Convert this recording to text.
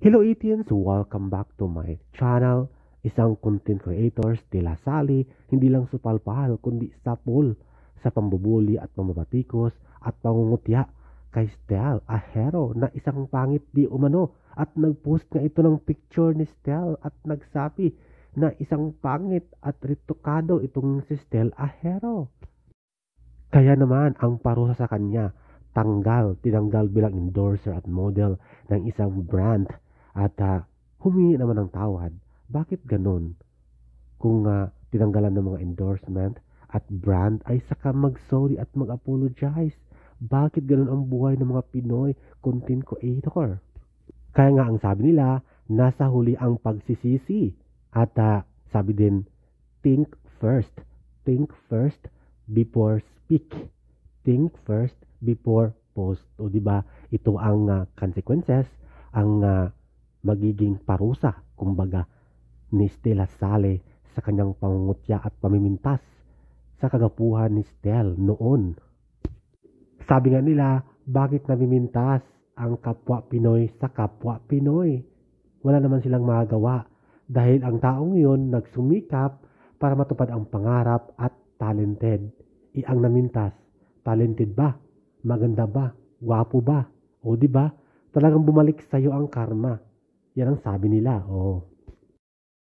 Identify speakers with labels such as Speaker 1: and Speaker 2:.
Speaker 1: Hello Etians! Welcome back to my channel. Isang content creators tila Sally, hindi lang supalpal kundi sapul sa pambubuli at pambabatikos at pangungutya kay Stel Ahero na isang pangit di umano, at nagpost nga ito ng picture ni Stel at nagsabi na isang pangit at ritokado itong si Stel Ahero. Kaya naman ang parusa sa kanya, tinanggal bilang endorser at model ng isang brand at humingi naman ng tawad. Bakit ganun? Kung tinanggalan ng mga endorsement at brand ay saka mag-sorry at mag-apologize. Bakit ganun ang buhay ng mga Pinoy content creator? Kaya nga ang sabi nila, nasa huli ang pagsisisi. At sabi din, think first. Think first before speak. Think first before post. O diba, ito ang consequences, ang magiging parusa, kumbaga, ni Stella Sale sa kanyang pangungutya at pamimintas sa kagapuhan ni Stel noon. Sabi nga nila, bakit namimintas ang kapwa Pinoy sa kapwa Pinoy? Wala naman silang magagawa dahil ang taong yun nagsumikap para matupad ang pangarap at talented. Ang namintas, talented ba? Maganda ba? Gwapo ba? O di ba? Talagang bumalik sa iyo ang karma. Yan ang sabi nila. Oh.